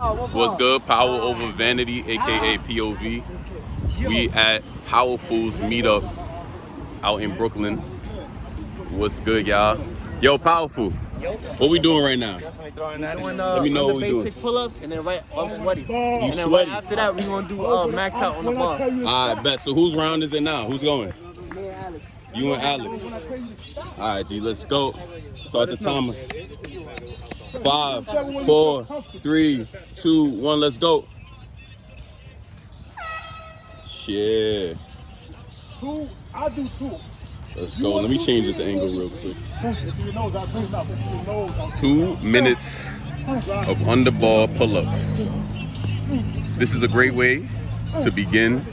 What's good? Power over vanity, aka POV. We at Powerful's Meetup out in Brooklyn. What's good, y'all? Yo, Powerful. What we doing right now? Let me know what we doing. Basic pull-ups and then I'm sweaty. You and then sweaty? right after that, we gonna do max out on the bar. Alright, bet. So whose round is it now? Who's going? Me and Alex. You and Alex. Alright, G, let's go. Start the timer. 5, 4, 3, 2, 1, let's go. Yeah. I do two. Let's go. Let me change this angle real quick. 2 minutes of underbar pull-ups. This is a great way to begin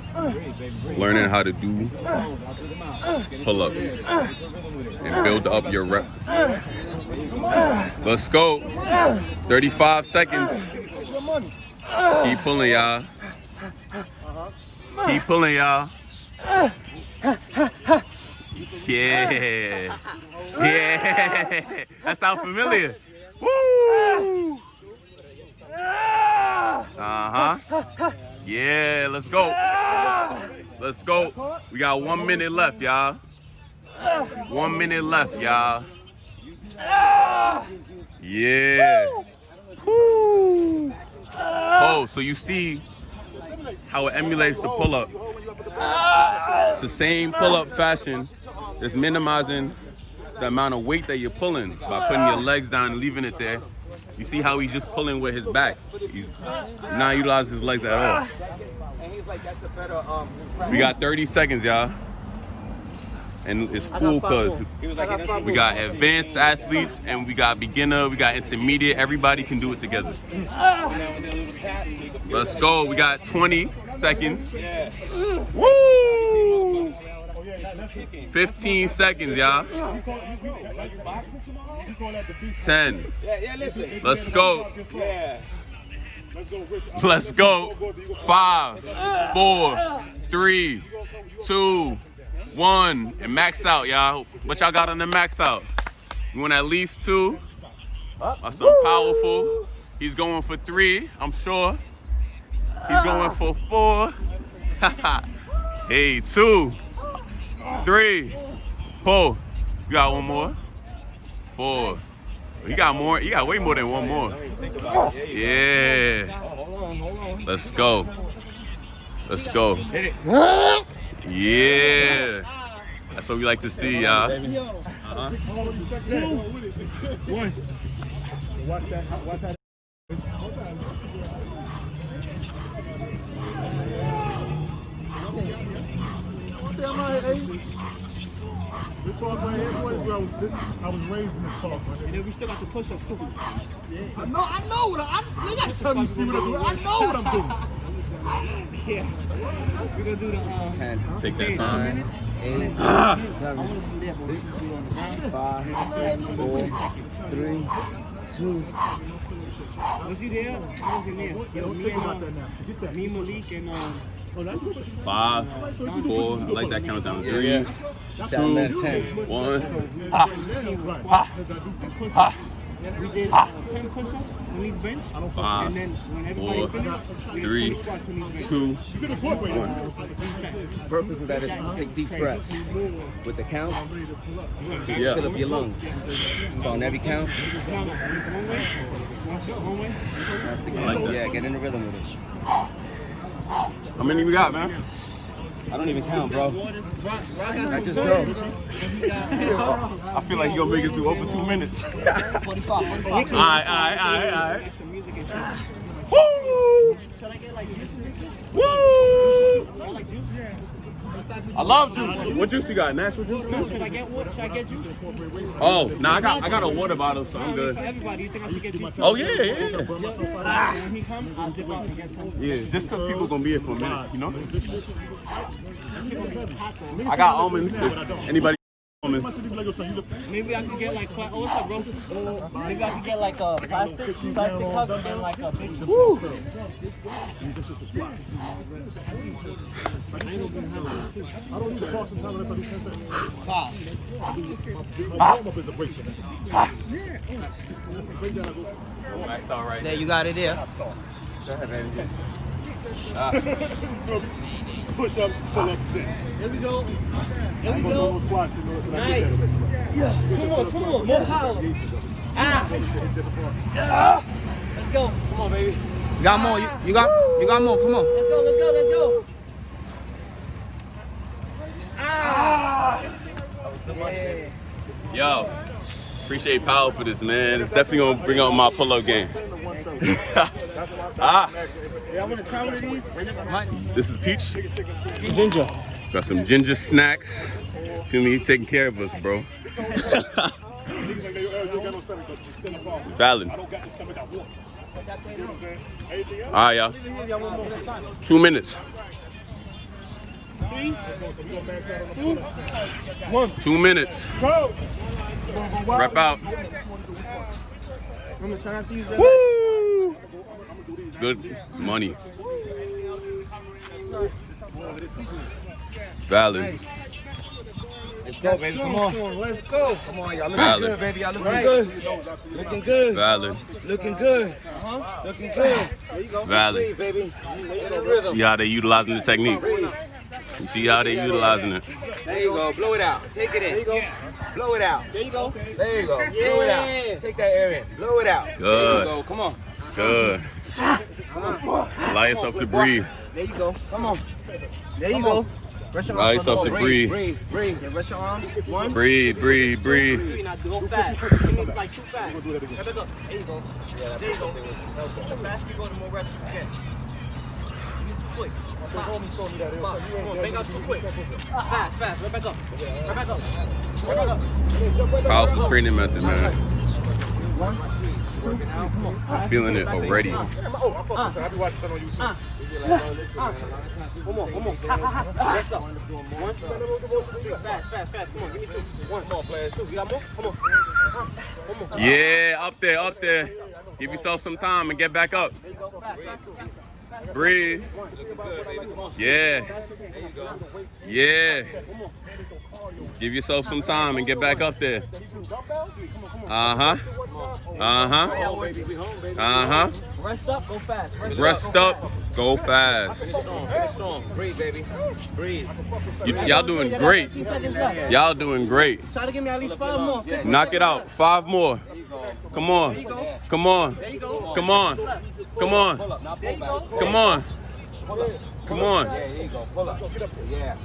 learning how to do pull-ups and build up your rep. Let's go. 35 seconds. Keep pulling, y'all. Keep pulling, y'all. Yeah. Yeah. That sounds familiar. Woo. Uh-huh. Yeah, let's go. Let's go. We got 1 minute left, y'all. 1 minute left, y'all. Yeah. Woo. Oh, so you see how it emulates the pull-up. It's the same pull-up fashion. It's minimizing the amount of weight that you're pulling by putting your legs down and leaving it there. You see how he's just pulling with his back. He's not utilizing his legs at all. We got 30 seconds, y'all. And it's cool because we got advanced athletes and we got beginner, we got intermediate. Everybody can do it together. Let's go. We got 20 seconds. Woo! 15 seconds, y'all. 10. Let's go. Let's go. 5, 4, 3, 2, 1, and max out, y'all. What y'all got on the max out? You want at least 2? Or some powerful. He's going for 3, I'm sure. He's going for 4. Hey, 2, 3, 4. You got 1 more? 4. You got more. You got way more than 1 more. Yeah. Let's go. Let's go. Yeah. That's what we like to see, y'all. 2, 1. Watch that. I was raised in this park, man. And then we still got the push-ups too. I know what you gotta tell me see what I'm doing. I know what I'm doing. Yeah. We're gonna do the 10. Take that time. 2 minutes. 8, 7, 6, 5, 4, 3, 2. Was he there? I wasn't there. Yo, me, Malik, and 5, 4. I like that countdown. 3, 2, 1. we did 10 push-ups on these bench. 5, and then when everybody 4, finished, we did 3, 20 squats on these bench. 2, 1. The purpose of that is to take deep breaths. With the count, Yeah. fill up your lungs. So on every count, One way. that's the I like count. that. Yeah, get in the rhythm with it. How many we got, man? I don't even count, bro. That's just go. I feel like he gonna make us do over 2 minutes. Alright. Woo! Should I get like juice? Woo! I like juice. I love juice. What juice you got? Natural juice too? Should I get water? Should I get juice? Oh, nah, I got a water bottle, so I'm For good. everybody, you think I should get juice? Oh yeah. When he comes, I'll dip out and get some. Yeah, just because people gonna be here for a minute, you know? I got almonds. If anybody almonds. Maybe I could get like, oh, what's up, bro? Maybe I could get like a plastic cups and like a big. Woo! I don't need to talk sometimes unless I do 10 seconds. 5. That's all right. There, you got it there. Push-ups, pull-ups, dips. Here we go. Here we Go go. squats, you know, Nice. Yeah. Two more. More power. Ah. Let's go. Come on, baby. You got more. You got more. Come on. Let's go. Ah. Yeah. Yo, appreciate Powell for this, man. It's definitely gonna bring out my pull-up game. Yeah, I'm gonna try one of these. This is Peach. Ginger. Got some ginger snacks. Feel me? He's taking care of us, bro. Valid. All right, y'all. 2 minutes. 3, 2, 1. 2 minutes. Wrap out. I'm gonna try not to use that. Woo! Good money. Valid. Let's go, baby. Come on. Let's go. Come on, y'all. Looking Valid. good, baby. Y'all looking good. Looking good. Valid. Looking good. Looking good. There you go. Valid. Baby. See how they utilizing the technique. You see how they utilizing it. There you go. Blow it out. Take it in. There you go. Blow it out. There you go. There you go. Yeah. Blow it out. Take that air in. Blow it out. There Good. you go. Come on. Good. Allow yourself to breathe. There you go. Come on. There you go. Rest your Allow arms. yourself to breathe. Breathe. Yeah, rest your arms. 1, Breathe, breathe, breathe. 3. Now go fast. Give me like too fast. There you go. There you go. There you go. The faster you go, the more reps you get. He's too quick. Come on, make out too quick. Fast. Right back up. Powerful training method, man. I'm feeling it already. Oh, I fuck this. I be watching something on YouTube. Come on. Rest up. 1, 2, fast. Come on, give me 2. 1 more, players. 2. You got more? Come on. Yeah, up there. Give yourself some time and get back up. There you go. Fast. Breathe. Yeah. Give yourself some time and get back up there. Uh-huh. Rest up, go fast. Rest up, go fast. Finish strong. Breathe, baby. Breathe. Y'all doing great. 15 seconds left. Y'all doing great. Try to give me at least 5 more. 15 Knock it out. 5 more. Come on. Come on. There you go. Come on. Come on. There you go. Come on. Come on. Yeah, here you go. Pull up. Yeah.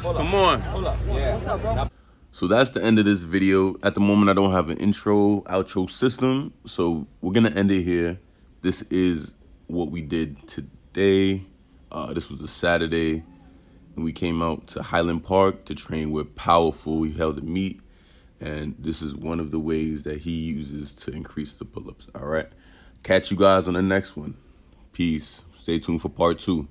Pull up. Come on. Pull up. Yeah. What's up, bro? So that's the end of this video. At the moment, I don't have an intro, outro system. So we're going to end it here. This is what we did today. This was a Saturday. And we came out to Highland Park to train with Powerful. He held a meet. And this is one of the ways that he uses to increase the pull-ups. All right. Catch you guys on the next one. Peace. Stay tuned for part 2.